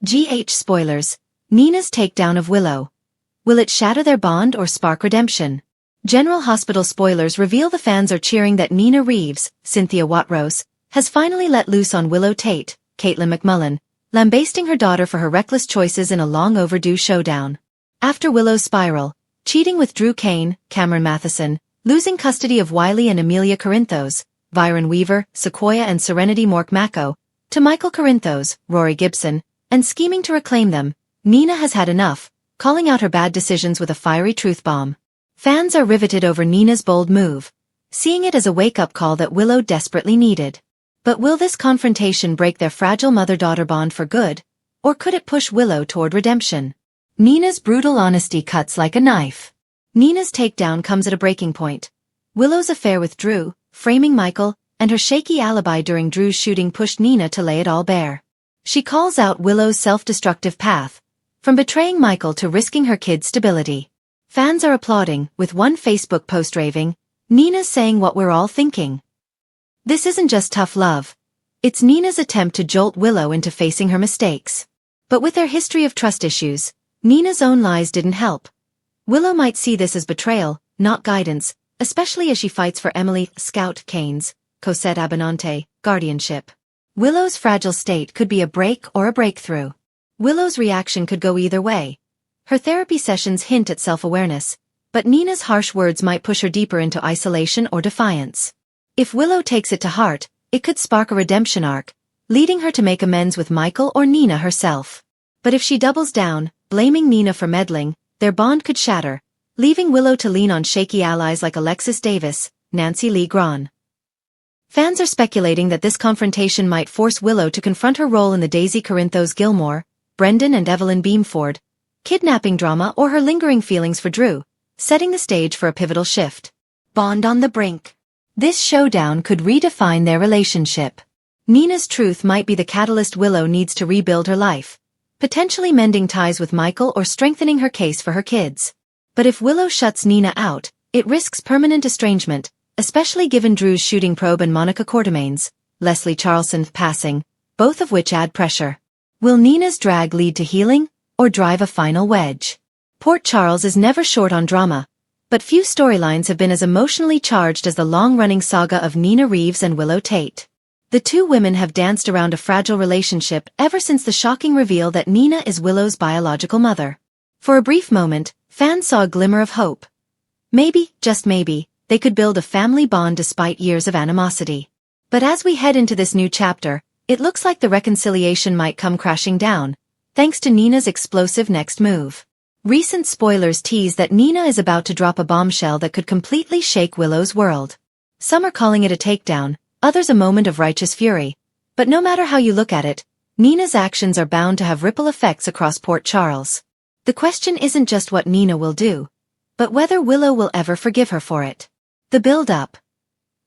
Spoilers. Nina's takedown of Willow. Will it shatter their bond or spark redemption? General Hospital spoilers reveal the fans are cheering that Nina Reeves, Cynthia Watrose, has finally let loose on Willow Tate, Caitlin McMullen, lambasting her daughter for her reckless choices in a long-overdue showdown. After Willow's spiral, cheating with Drew Kane, Cameron Matheson, losing custody of Wiley and Amelia Corinthos, Byron Weaver, Sequoia and Serenity Mork-Mako, to Michael Corinthos, Rory Gibson, and scheming to reclaim them, Nina has had enough, calling out her bad decisions with a fiery truth bomb. Fans are riveted over Nina's bold move, seeing it as a wake-up call that Willow desperately needed. But will this confrontation break their fragile mother-daughter bond for good, or could it push Willow toward redemption? Nina's brutal honesty cuts like a knife. Nina's takedown comes at a breaking point. Willow's affair with Drew, framing Michael, and her shaky alibi during Drew's shooting pushed Nina to lay it all bare. She calls out Willow's self-destructive path, from betraying Michael to risking her kids' stability. Fans are applauding, with one Facebook post raving, "Nina's saying what we're all thinking." This isn't just tough love. It's Nina's attempt to jolt Willow into facing her mistakes. But with their history of trust issues, Nina's own lies didn't help. Willow might see this as betrayal, not guidance, especially as she fights for Emily Scout Kane's, Cosette Abinante, guardianship. Willow's fragile state could be a break or a breakthrough. Willow's reaction could go either way. Her therapy sessions hint at self-awareness, but Nina's harsh words might push her deeper into isolation or defiance. If Willow takes it to heart, it could spark a redemption arc, leading her to make amends with Michael or Nina herself. But if she doubles down, blaming Nina for meddling, their bond could shatter, leaving Willow to lean on shaky allies like Alexis Davis, Nancy Lee Grahn. Fans are speculating that this confrontation might force Willow to confront her role in the Daisy Corinthos Gilmore, Brendan and Evelyn Beamford kidnapping drama or her lingering feelings for Drew, setting the stage for a pivotal shift. Bond on the brink. This showdown could redefine their relationship. Nina's truth might be the catalyst Willow needs to rebuild her life, potentially mending ties with Michael or strengthening her case for her kids. But if Willow shuts Nina out, it risks permanent estrangement, especially given Drew's shooting probe and Monica Quartermain's, Leslie Charlson passing, both of which add pressure. Will Nina's drag lead to healing, or drive a final wedge? Port Charles is never short on drama, but few storylines have been as emotionally charged as the long-running saga of Nina Reeves and Willow Tate. The two women have danced around a fragile relationship ever since the shocking reveal that Nina is Willow's biological mother. For a brief moment, fans saw a glimmer of hope. Maybe, just maybe, they could build a family bond despite years of animosity. But as we head into this new chapter, it looks like the reconciliation might come crashing down, thanks to Nina's explosive next move. Recent spoilers tease that Nina is about to drop a bombshell that could completely shake Willow's world. Some are calling it a takedown, others a moment of righteous fury. But no matter how you look at it, Nina's actions are bound to have ripple effects across Port Charles. The question isn't just what Nina will do, but whether Willow will ever forgive her for it. The build-up.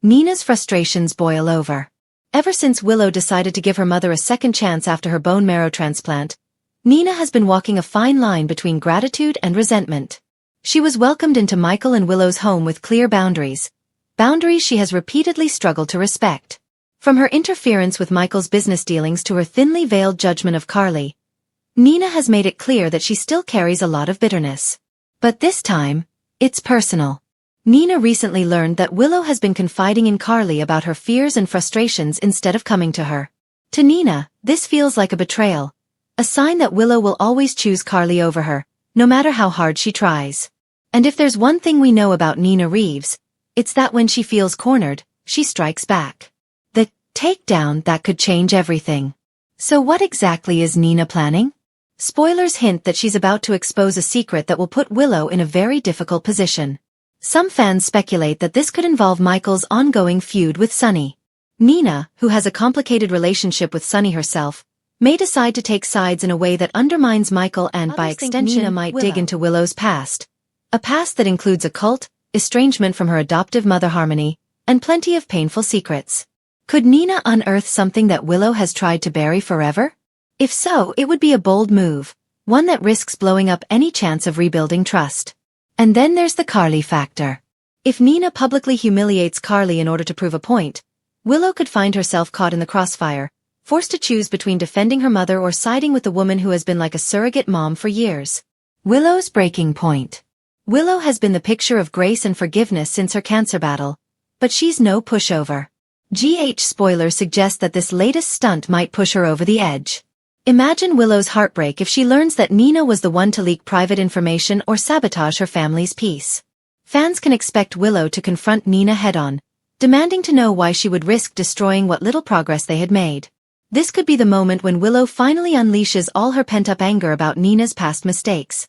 Nina's frustrations boil over. Ever since Willow decided to give her mother a second chance after her bone marrow transplant, Nina has been walking a fine line between gratitude and resentment. She was welcomed into Michael and Willow's home with clear boundaries she has repeatedly struggled to respect. From her interference with Michael's business dealings to her thinly veiled judgment of Carly, Nina has made it clear that she still carries a lot of bitterness. But this time, it's personal. Nina recently learned that Willow has been confiding in Carly about her fears and frustrations instead of coming to her. To Nina, this feels like a betrayal, a sign that Willow will always choose Carly over her, no matter how hard she tries. And if there's one thing we know about Nina Reeves, it's that when she feels cornered, she strikes back. The takedown that could change everything. So what exactly is Nina planning? Spoilers hint that she's about to expose a secret that will put Willow in a very difficult position. Some fans speculate that this could involve Michael's ongoing feud with Sunny. Nina, who has a complicated relationship with Sunny herself, may decide to take sides in a way that undermines Michael and by extension Nina might dig into Willow's past. A past that includes a cult, estrangement from her adoptive mother Harmony, and plenty of painful secrets. Could Nina unearth something that Willow has tried to bury forever? If so, it would be a bold move, one that risks blowing up any chance of rebuilding trust. And then there's the Carly factor. If Nina publicly humiliates Carly in order to prove a point, Willow could find herself caught in the crossfire, forced to choose between defending her mother or siding with the woman who has been like a surrogate mom for years. Willow's breaking point. Willow has been the picture of grace and forgiveness since her cancer battle, but she's no pushover. Spoilers suggest that this latest stunt might push her over the edge. Imagine Willow's heartbreak if she learns that Nina was the one to leak private information or sabotage her family's peace. Fans can expect Willow to confront Nina head-on, demanding to know why she would risk destroying what little progress they had made. This could be the moment when Willow finally unleashes all her pent-up anger about Nina's past mistakes,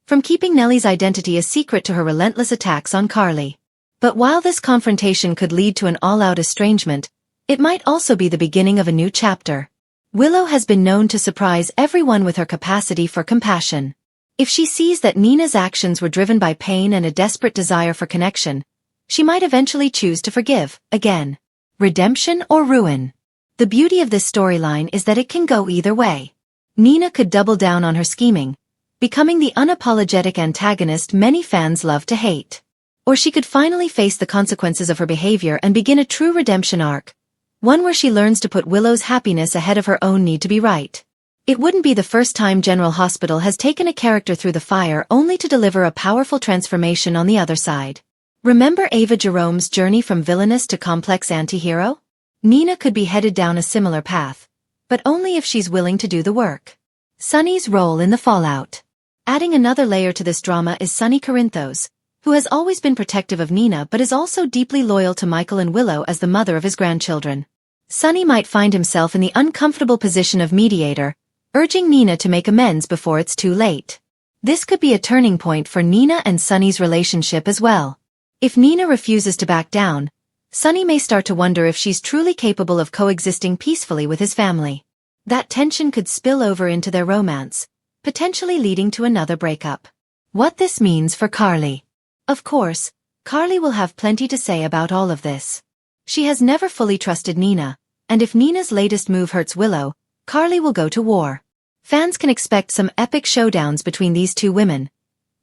from keeping Nellie's identity a secret to her relentless attacks on Carly. But while this confrontation could lead to an all-out estrangement, it might also be the beginning of a new chapter. Willow has been known to surprise everyone with her capacity for compassion. If she sees that Nina's actions were driven by pain and a desperate desire for connection, she might eventually choose to forgive, again. Redemption or ruin? The beauty of this storyline is that it can go either way. Nina could double down on her scheming, becoming the unapologetic antagonist many fans love to hate. Or she could finally face the consequences of her behavior and begin a true redemption arc, one where she learns to put Willow's happiness ahead of her own need to be right. It wouldn't be the first time General Hospital has taken a character through the fire only to deliver a powerful transformation on the other side. Remember Ava Jerome's journey from villainous to complex anti-hero? Nina could be headed down a similar path, but only if she's willing to do the work. Sunny's role in the fallout. Adding another layer to this drama is Sunny Corinthos, who has always been protective of Nina but is also deeply loyal to Michael and Willow as the mother of his grandchildren. Sunny might find himself in the uncomfortable position of mediator, urging Nina to make amends before it's too late. This could be a turning point for Nina and Sunny's relationship as well. If Nina refuses to back down, Sunny may start to wonder if she's truly capable of coexisting peacefully with his family. That tension could spill over into their romance, potentially leading to another breakup. What this means for Carly. Of course, Carly will have plenty to say about all of this. She has never fully trusted Nina, and if Nina's latest move hurts Willow, Carly will go to war. Fans can expect some epic showdowns between these two women,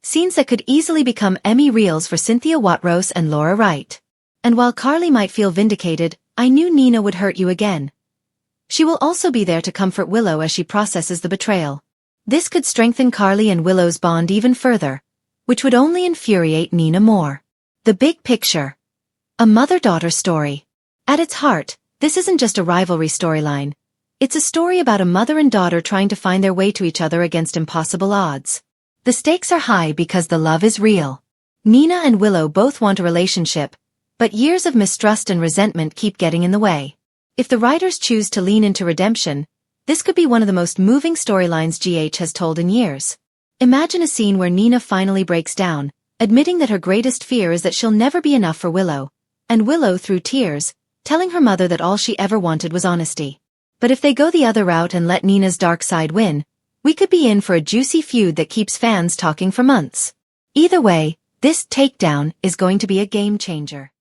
scenes that could easily become Emmy reels for Cynthia Watros and Laura Wright. And while Carly might feel vindicated, I knew Nina would hurt you again. She will also be there to comfort Willow as she processes the betrayal. This could strengthen Carly and Willow's bond even further, which would only infuriate Nina more. The big picture. A mother-daughter story. At its heart, this isn't just a rivalry storyline. It's a story about a mother and daughter trying to find their way to each other against impossible odds. The stakes are high because the love is real. Nina and Willow both want a relationship, but years of mistrust and resentment keep getting in the way. If the writers choose to lean into redemption, this could be one of the most moving storylines GH has told in years. Imagine a scene where Nina finally breaks down, admitting that her greatest fear is that she'll never be enough for Willow, and Willow, through tears, telling her mother that all she ever wanted was honesty. But if they go the other route and let Nina's dark side win, we could be in for a juicy feud that keeps fans talking for months. Either way, this takedown is going to be a game changer.